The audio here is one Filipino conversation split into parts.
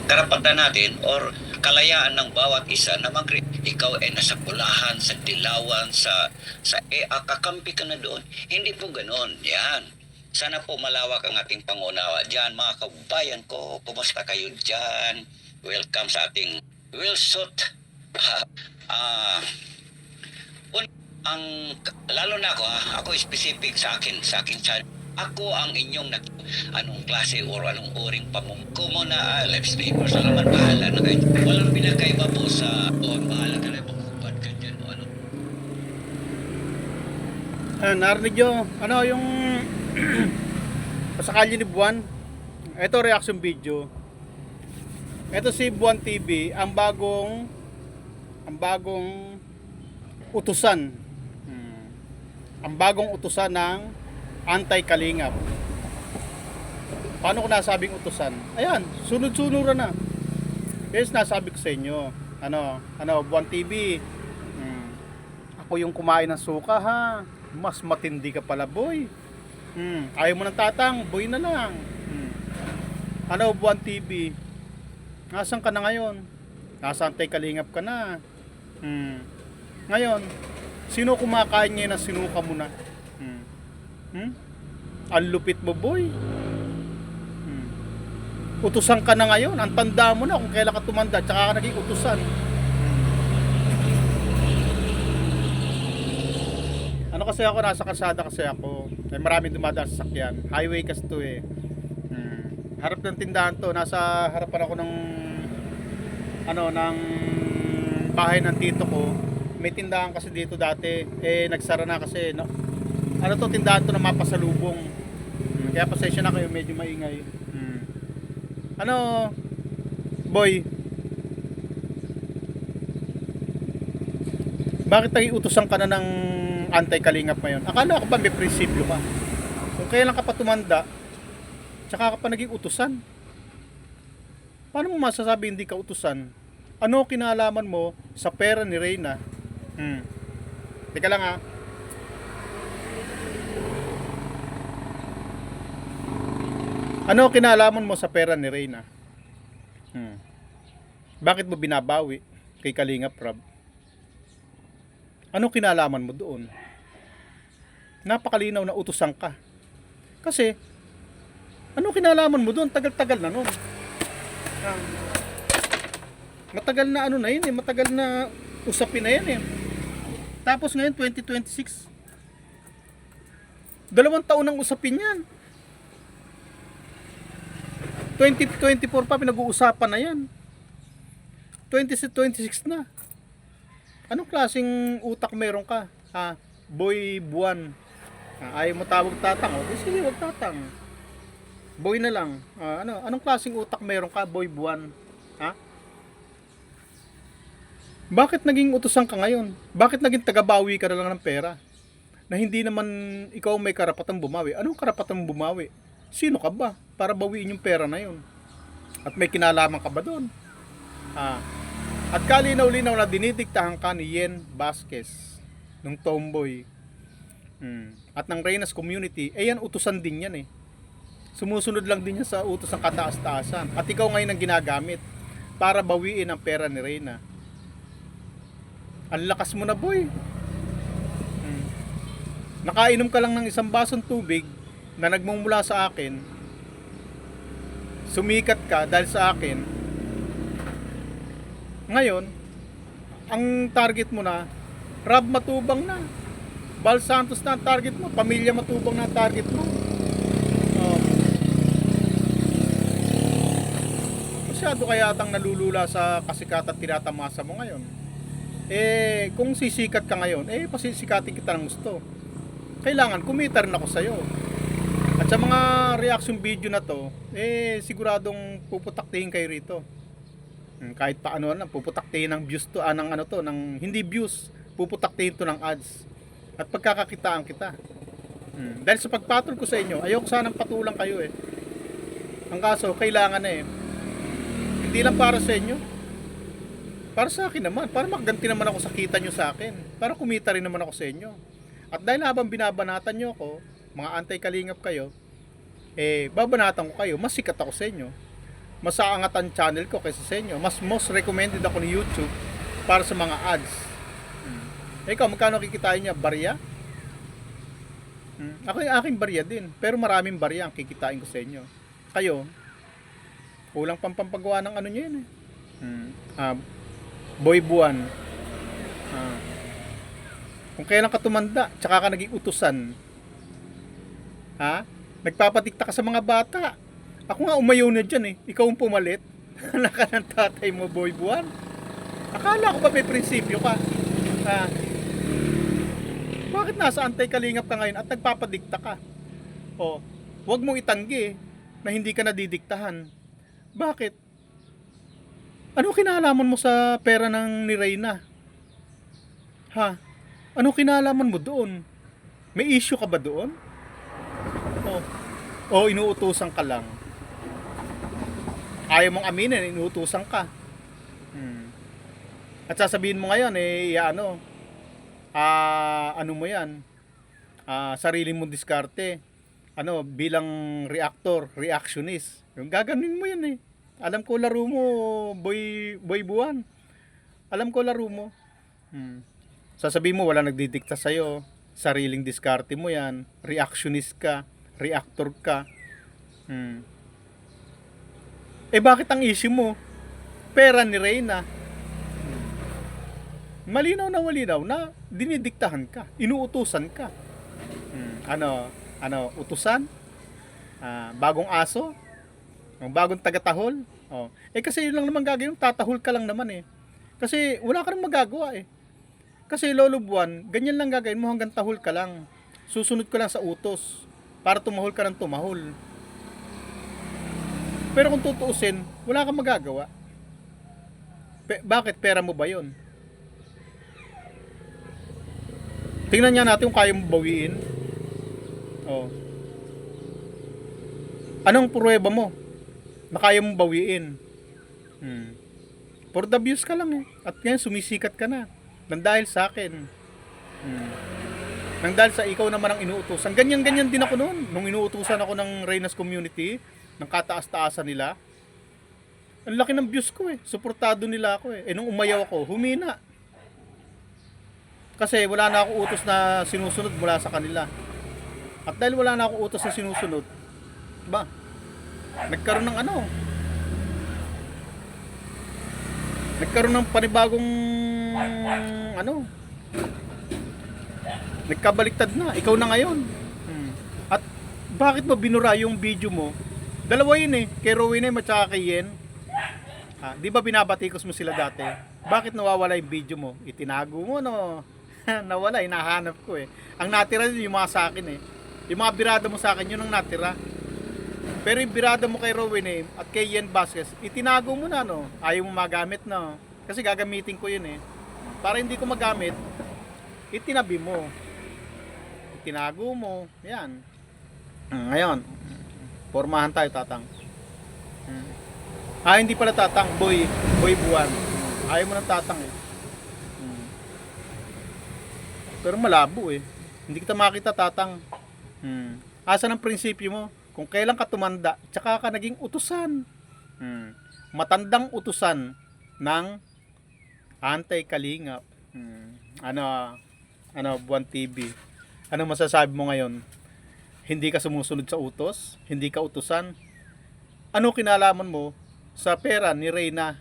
karapatan natin or kalayaan ng bawat isa na ikaw ay nasa pulahan, sa dilawan, kakampi ka na doon. Hindi po ganoon. Yan. Sana po malawak ang ating pangunawa diyan, mga kabayan ko. Kumusta kayo diyan? Welcome sa ating Wilsot. Ah, ang lalo na ako specific sa akin channel. Ako ang inyong anong klase o anong uring pamumuko na live streamers na naman bahala na kayo. Walang pinakaiba po sa bahala ka na bumubad ka dyan o ano. Narinig nyo, ano yung pasakali ni Buwan. Ito reaction video. Ito si Buwan TV, ang bagong utusan. Ang bagong utusan ng anti-kalingap. Paano ko nasabing utusan? Ayan, sunod-sunuran na. Yes, nasabi ko sa inyo. Buwan TV. Ako yung kumain ng suka ha. Mas matindi ka pala, boy. Ayaw mo ng tatang, boy na lang. Buwan TV. Nasaan ka na ngayon? Nasa anti-kalingap ka na. Ngayon, sino kumakain ngayon na sinuka mo na? Ang lupit mo, boy. Utusan ka na ngayon. Ang tanda mo na kung kailan ka tumanda, tsaka ka naging utusan. Kasi ako, nasa kalsada kasi ako. May maraming dumadaan sa sakyan. Highway kasi to eh. Harap ng tindahan to. Nasa harapan ako ng bahay ng tito ko. May tindahan kasi dito dati. Nagsara na kasi. Tindahan to na mapasalubong. Kaya pasensya na kayo, medyo maingay. Boy, bakit naging utusan ka na ng anti-kalingap ngayon? Akala ko ba may prinsipyo ka? Kung kailan ka pa tumanda, tsaka ka pa naging utusan. Paano mo masasabi hindi ka utusan? Ano kinalaman mo sa pera ni Reyna? Teka lang ha. Ano kinalaman mo sa pera ni Reyna? Bakit mo binabawi kay Kalingap Rob? Ano kinalaman mo doon? Napakalinaw na utusan ka. Kasi, ano kinalaman mo doon? Tagal-tagal na nun. Matagal na na yun eh. Matagal na usapin na yan eh. Tapos ngayon, 2026. 2 taon nang usapin yan. 2024 pa pinag-uusapan na yan. 2026 na. Anong klaseng utak meron ka? Boy Buwan. Ayaw mo tawag tatang. Sige, wag tatang. Boy na lang. Anong klaseng utak meron ka, Boy Buwan? Bakit naging utusan ka ngayon? Bakit naging tagabawi ka na lang ng pera? Na hindi naman ikaw may karapatang bumawi. Anong karapatang bumawi? Sino ka ba para bawiin yung pera na yun? At may kinalaman ka ba doon? At kalinaw-linaw na dinidiktahan ka ni Yen Vasquez ng Tomboy at ng Reyna's community, yan utusan din yan eh. Sumusunod lang din yan sa utos ng kataas-taasan. At ikaw ngayon ang ginagamit para bawiin ang pera ni Reyna. Ang lakas mo na, boy. Nakainom ka lang ng isang basong tubig na nagmumula sa akin. Sumikat ka dahil sa akin. Ngayon, ang target mo na, Rob Matubang na. Bal Santos na ang target mo. Pamilya Matubang na ang target mo. Masyado kayatang nalulula sa kasikatan tinatamasa mo ngayon. Kung sisikat ka ngayon, pasisikatin kita ng gusto. Kailangan kumita rin ako sa'yo. At sa mga reaction video na to, siguradong puputaktihin kayo rito. Kahit pa ano lang, puputaktihin ng views to, ng hindi views, puputaktihin to ng ads. At pagkakakitaan kita. Dahil sa pagpatol ko sa inyo, ayoko sanang patulang kayo eh. Ang kaso, kailangan na eh. Hindi lang para sa inyo. Para sa akin naman, para makaganti naman ako sa kita nyo sa akin. Para kumita rin naman ako sa inyo. At dahil habang binabanatan nyo ako, mga anti-kalingap kayo, babanatan ko kayo, mas sikat ako sa inyo. mas aangat ang channel ko kaysa sa inyo. Mas most recommended ako ni YouTube para sa mga ads. Ikaw, magkano kikitain niya? Barya? Ako yung aking barya din. Pero maraming barya ang kikitain ko sa inyo. Kayo, kulang pang pampagawa ng ano nyo yun eh. Boy buwan. Kung kailan ka tumanda, tsaka ka naging utusan. Nagpapatikta ka sa mga bata. Ako nga umayaw na dyan eh. Ikaw ang pumalit. Anak ka ng tatay mo, boy buwan. Akala ko ba may prinsipyo ka? Bakit nasa antay-kalingap ka ngayon at nagpapadikta ka? Huwag mong itanggi na hindi ka nadidiktahan. Bakit? Ano kinalaman mo sa pera ng ni Reyna? Ano kinalaman mo doon? May issue ka ba doon? Inuutusan ka lang. Ayaw mong aminin, inuutusan ka. At sasabihin mo ngayon, ano mo yan? Sarili mong diskarte. Bilang reactionist. Yung gaganin mo yan eh. Alam ko laro mo, boy buwan. Alam ko laro mo. Sasabihin mo, wala nagdidikta sa'yo. Sariling diskarte mo yan. Reactionist ka. Reactor ka. Bakit ang issue mo? Pera ni Reyna. Malinaw na dinidiktahan ka. Inuutusan ka. Utusan? Bagong aso? Bagong tagatahol? Kasi yun lang naman gagawin. Tatahol ka lang naman eh. Kasi wala ka nang magagawa eh. Kasi lolo buwan, ganyan lang gagawin mo hanggang tahol ka lang. Susunod ka lang sa utos para tumahol ka ng tumahol. Pero kung tutuusin, wala kang magagawa. Bakit? Pera mo ba yun? Tingnan niya natin kung kaya mo bawiin. Anong pruweba mo na kaya mo bawiin? For the views ka lang eh. At ngayon sumisikat ka na. Nang dahil sa akin. Nang dahil sa ikaw naman ang inuutusan. Ganyan-ganyan din ako noon. Nung inuutusan ako ng Reyna's community, ng kataas-taasan nila, ang laki ng views ko eh. Suportado nila ako eh. Nung umayaw ako, humina. Kasi wala na ako utos na sinusunod mula sa kanila. At dahil wala na ako utos na sinusunod, nagkaroon ng nagkaroon ng panibagong nagkabaliktad na. Ikaw na ngayon. At bakit mo binura yung video mo? Dalawa yun eh. Kay Rowena at saka kay Yen. Di ba binabatikos mo sila dati? Bakit nawawala yung video mo? Itinago mo no? Nawala, hinahanap ko eh. Ang natira yun yung mga sa akin eh. Yung mga birada mo sa akin, yun ang natira. Pero yung birada mo kay Rowena at kay Yen Vasquez, itinago mo na no? Ayaw mo magamit no? Kasi gagamitin ko yun eh. Para hindi ko magamit, itinabi mo. Itinago mo. Yan. Ngayon, formahan tayo, tatang. Hindi pala tatang, boy buwan. Ayaw mo ng tatang eh. Pero malabo eh. Hindi kita makita tatang. Asan ang prinsipyo mo? Kung kailan ka tumanda, tsaka ka naging utusan. Matandang utusan ng Antay-Kalingap. Buwan TV. Ano masasabi mo ngayon? Hindi ka sumusunod sa utos? Hindi ka utusan? Ano kinalaman mo sa pera ni Reyna?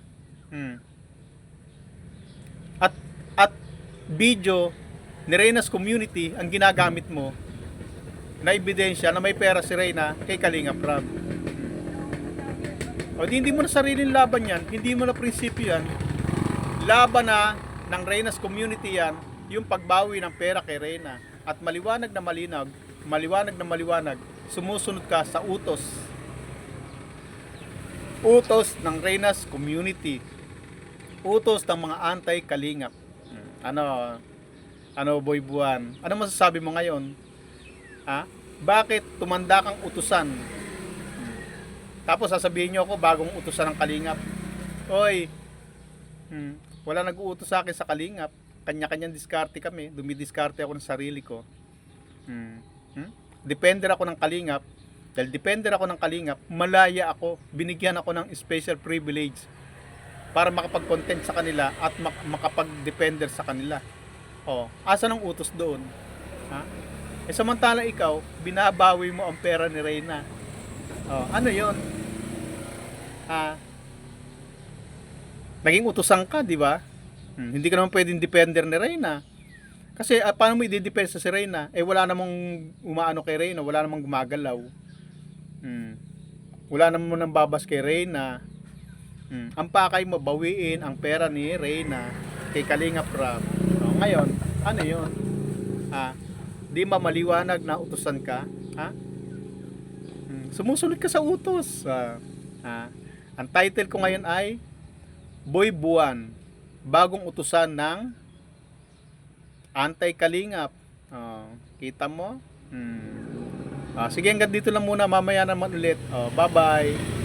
At video ni Reyna's community ang ginagamit mo na ebidensya na may pera si Reyna kay Kalingap Rab. Hindi mo na sariling laban yan, hindi mo na prinsipyo yan. Laban na ng Reyna's community yan, yung pagbawi ng pera kay Reyna. At maliwanag na maliwanag, sumusunod ka sa utos. Utos ng Reyna's community. Utos ng mga Antay-Kalingap. Boy buwan? Ano masasabi mo ngayon? Bakit tumanda kang utusan? Tapos sasabihin nyo ako bagong utusan ng Kalingap. Wala nag-uutos sa akin sa Kalingap. Kanya-kanyang diskarte kami. Dumidiskarte ako ng sarili ko. Depender ako ng Kalingap Dahil depender ako ng Kalingap, malaya ako, binigyan ako ng special privilege para makapag-content sa kanila at makapag-depender sa kanila. Oh, asa ng utos doon? Ha? Eh samantala ikaw, binabawi mo ang pera ni Reyna. Oh, ano 'yon? Ha? Naging utusan ka, di ba? Hindi ka naman pwedeng depender ni Reyna. Kasi paano mo i-depensa si Reyna? Eh wala namang umaano kay Reyna, wala namang gumagalaw. Wala namang nang babas kay Reyna. Ang pakay mo, bawiin ang pera ni Reyna kay Kalingap Rab. Ngayon, ano yun? Di ba maliwanag na utusan ka? Sumusunod ka sa utos. Ang title ko ngayon ay Boy Buwan, bagong utusan ng Anti-Kalingap. Kita mo? Sige, hanggang dito lang muna. Mamaya naman ulit. Bye-bye.